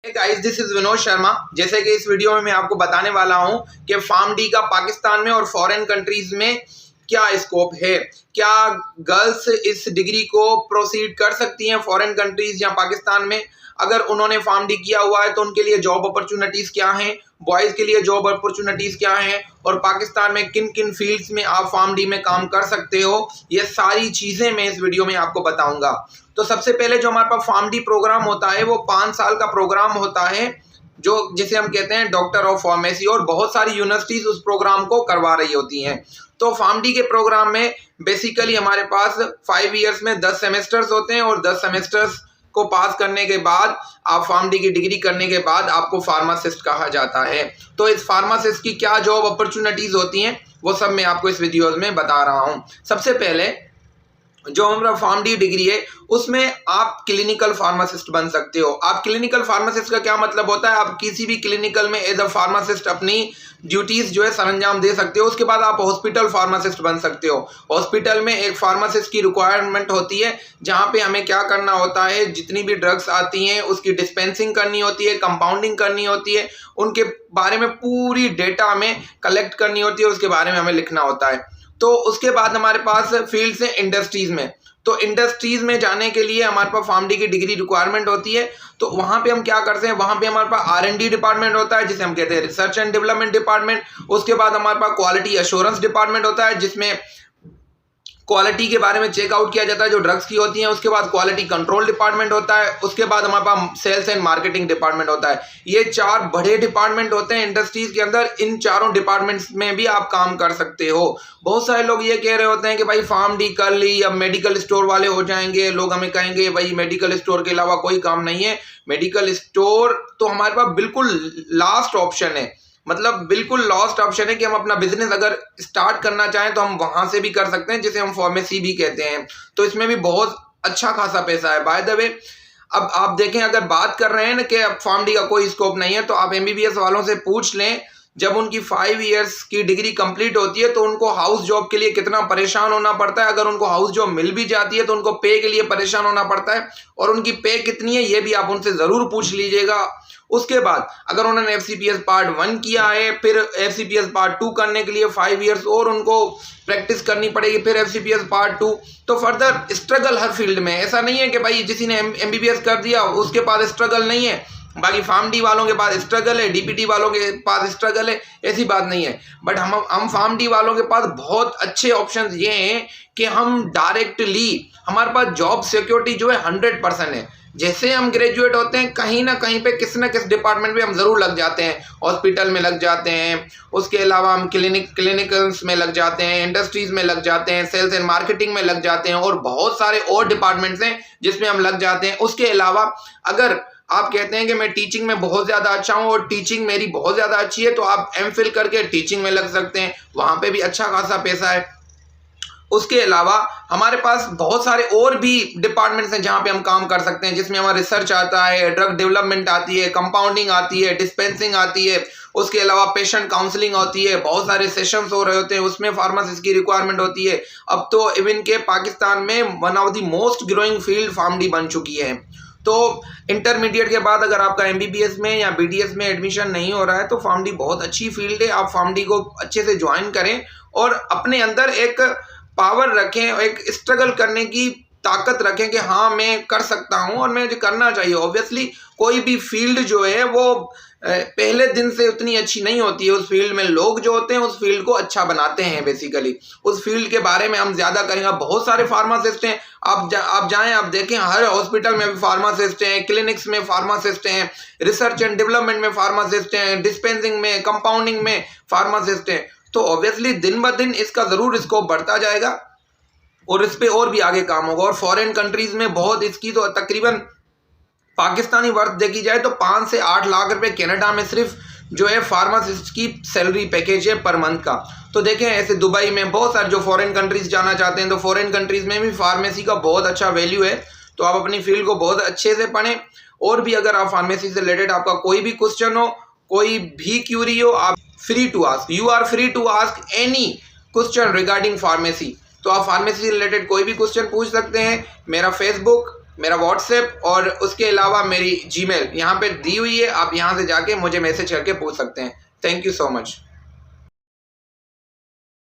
Guys, this is Vinod Sharma. जैसे कि इस वीडियो में मैं आपको बताने वाला हूं कि फार्मडी का पाकिस्तान में और फॉरेन कंट्रीज में क्या स्कोप है। क्या गर्ल्स इस डिग्री को प्रोसीड कर सकती हैं फॉरेन कंट्रीज या पाकिस्तान में? अगर उन्होंने फार्मडी किया हुआ है तो उनके लिए जॉब अपॉर्चुनिटीज क्या हैं, बॉयज़ के लिए जॉब अपॉर्चुनिटीज क्या हैं, और पाकिस्तान में किन किन फील्ड्स में आप फार्मडी में काम कर सकते हो, ये सारी चीज़ें मैं इस वीडियो में आपको बताऊंगा। तो सबसे पहले जो हमारे पास फार्मडी प्रोग्राम होता है वो 5 साल का प्रोग्राम होता है, जो जिसे हम कहते हैं डॉक्टर ऑफ फार्मेसी, और बहुत सारी यूनिवर्सिटीज उस प्रोग्राम को करवा रही होती हैं। तो फार्मडी के प्रोग्राम में बेसिकली हमारे पास 5 ईयर्स में 10 सेमेस्टर्स होते हैं, और 10 सेमेस्टर्स को पास करने के बाद आप फार्मडी की डिग्री करने के बाद आपको फार्मासिस्ट कहा जाता है। तो इस फार्मासिस्ट की क्या जॉब अपॉर्चुनिटीज होती हैं वो सब मैं आपको इस वीडियो में बता रहा हूँ। सबसे पहले जो हमारा फार्मडी डिग्री है उसमें आप क्लिनिकल फार्मासिस्ट बन सकते हो। आप क्लिनिकल फार्मासिस्ट का क्या मतलब होता है, आप किसी भी क्लिनिकल में एज अ फार्मासिस्ट अपनी ड्यूटीज जो है सरंजाम दे सकते हो। उसके बाद आप हॉस्पिटल फार्मासिस्ट बन सकते हो। हॉस्पिटल में एक फार्मासिस्ट की रिक्वायरमेंट होती है, जहाँ पे हमें क्या करना होता है, जितनी भी ड्रग्स आती हैं उसकी डिस्पेंसिंग करनी होती है, कंपाउंडिंग करनी होती है, उनके बारे में पूरी डेटा हमें कलेक्ट करनी होती है, उसके बारे में हमें लिखना होता है। तो उसके बाद हमारे पास फील्ड्स हैं इंडस्ट्रीज में। तो इंडस्ट्रीज में जाने के लिए हमारे पास फार्मडी की डिग्री रिक्वायरमेंट होती है। तो वहां पे हम क्या करते हैं, वहां पे हमारे पास R&D डिपार्टमेंट होता है जिसे हम कहते हैं रिसर्च एंड डेवलपमेंट डिपार्टमेंट। उसके बाद हमारे पास क्वालिटी एश्योरेंस डिपार्टमेंट होता है जिसमें क्वालिटी के बारे में चेकआउट किया जाता है जो ड्रग्स की होती हैं। उसके बाद क्वालिटी कंट्रोल डिपार्टमेंट होता है। उसके बाद हमारे पास सेल्स एंड मार्केटिंग डिपार्टमेंट होता है। ये 4 बड़े डिपार्टमेंट होते हैं इंडस्ट्रीज के अंदर। इन चारों डिपार्टमेंट्स में भी आप काम कर सकते हो। बहुत सारे लोग ये कह रहे होते हैं कि भाई फार्मडी कर ली अब मेडिकल स्टोर वाले हो जाएंगे। लोग हमें कहेंगे भाई मेडिकल स्टोर के अलावा कोई काम नहीं है। मेडिकल स्टोर तो हमारे पास बिल्कुल लास्ट ऑप्शन है, मतलब बिल्कुल लॉस्ट ऑप्शन है कि हम अपना बिजनेस अगर स्टार्ट करना चाहें तो हम वहां से भी कर सकते हैं, जिसे हम फार्मेसी भी कहते हैं। तो इसमें भी बहुत अच्छा खासा पैसा है। बाय द वे, अब आप देखें, अगर बात कर रहे हैं ना कि अब फार्मडी का कोई स्कोप नहीं है, तो आप MBBS वालों से पूछ लें, जब उनकी 5 ईयर्स की डिग्री कंप्लीट होती है तो उनको हाउस जॉब के लिए कितना परेशान होना पड़ता है। अगर उनको हाउस जॉब मिल भी जाती है तो उनको पे के लिए परेशान होना पड़ता है, और उनकी पे कितनी है ये भी आप उनसे जरूर पूछ लीजिएगा। उसके बाद अगर उन्होंने FCPS पार्ट 1 किया है, फिर FCPS पार्ट 2 करने के लिए 5 ईयर्स और उनको प्रैक्टिस करनी पड़ेगी, फिर FCPS पार्ट 2। तो फर्दर स्ट्रगल हर फील्ड में, ऐसा नहीं है कि भाई जिसी ने MBBS कर दिया उसके पास स्ट्रगल नहीं है, बाकी फार्मडी वालों के पास स्ट्रगल है, DPT वालों के पास स्ट्रगल है, ऐसी बात नहीं है। बट हम फार्मडी वालों के पास बहुत अच्छे ऑप्शंस ये हैं कि हम डायरेक्टली, हमारे पास जॉब सिक्योरिटी जो है 100% है। जैसे हम ग्रेजुएट होते हैं कहीं ना कहीं पे किस ना किस डिपार्टमेंट में हम जरूर लग जाते हैं। हॉस्पिटल में लग जाते हैं, उसके अलावा हम क्लिनिकल्स में लग जाते हैं, इंडस्ट्रीज में लग जाते हैं, सेल्स एंड मार्केटिंग में लग जाते हैं, और बहुत सारे और डिपार्टमेंट्स हैं जिसमें हम लग जाते हैं। उसके अलावा अगर आप कहते हैं कि मैं टीचिंग में बहुत ज़्यादा अच्छा हूँ और टीचिंग मेरी बहुत ज़्यादा अच्छी है, तो आप MPhil करके टीचिंग में लग सकते हैं, वहाँ पे भी अच्छा खासा पैसा है। उसके अलावा हमारे पास बहुत सारे और भी डिपार्टमेंट्स हैं जहाँ पे हम काम कर सकते हैं, जिसमें हमारा रिसर्च आता है, ड्रग डेवलपमेंट आती है, कंपाउंडिंग आती है, डिस्पेंसिंग आती है। उसके अलावा पेशेंट काउंसलिंग होती है, बहुत सारे सेशंस हो रहे होते हैं, उसमें फार्मासिस्ट की रिक्वायरमेंट होती है। अब तो इवन के पाकिस्तान में one of the most growing field PharmD बन चुकी है। तो इंटरमीडिएट के बाद अगर आपका MBBS में या BDS में एडमिशन नहीं हो रहा है तो फार्मडी बहुत अच्छी फील्ड है। आप फार्मडी को अच्छे से ज्वाइन करें और अपने अंदर एक पावर रखें, एक स्ट्रगल करने की ताकत रखें कि हाँ मैं कर सकता हूँ और मुझे करना चाहिए। ऑब्वियसली कोई भी फील्ड जो है वो पहले दिन से उतनी अच्छी नहीं होती है। उस फील्ड में लोग जो होते हैं उस फील्ड को अच्छा बनाते हैं। बेसिकली उस फील्ड के बारे में हम ज़्यादा करेंगे। बहुत सारे फार्मासिस्ट हैं, आप जाएं, आप देखें, हर हॉस्पिटल में भी फार्मासिस्ट हैं, क्लिनिक्स में फार्मासिस्ट हैं, रिसर्च एंड डेवलपमेंट में फार्मासिस्ट हैं, डिस्पेंसिंग में, कंपाउंडिंग में फार्मासिस्ट हैं। तो ऑब्वियसली दिन ब दिन इसका ज़रूर स्कोप बढ़ता जाएगा और इस पे और भी आगे काम होगा। और फॉरेन कंट्रीज़ में बहुत इसकी तो तकरीबन पाकिस्तानी वर्थ देखी जाए तो 5 से 8 लाख रुपए कनाडा में सिर्फ जो है फार्मासिस्ट की सैलरी पैकेज है पर मंथ का। तो देखें, ऐसे दुबई में बहुत सारे जो फॉरेन कंट्रीज़ जाना चाहते हैं तो फॉरेन कंट्रीज़ में भी फार्मेसी का बहुत अच्छा वैल्यू है। तो आप अपनी फील्ड को बहुत अच्छे से पढ़ें। और भी अगर आप फार्मेसी से रिलेटेड आपका कोई भी क्वेश्चन हो, कोई भी क्यूरी हो, आप free to ask, you are free to ask any question regarding pharmacy. तो आप फार्मेसी से रिलेटेड कोई भी क्वेश्चन पूछ सकते हैं। मेरा फेसबुक, मेरा व्हाट्सएप और उसके अलावा मेरी जीमेल यहाँ पे दी हुई है, आप यहाँ से जाके मुझे मैसेज करके पूछ सकते हैं। Thank you so much.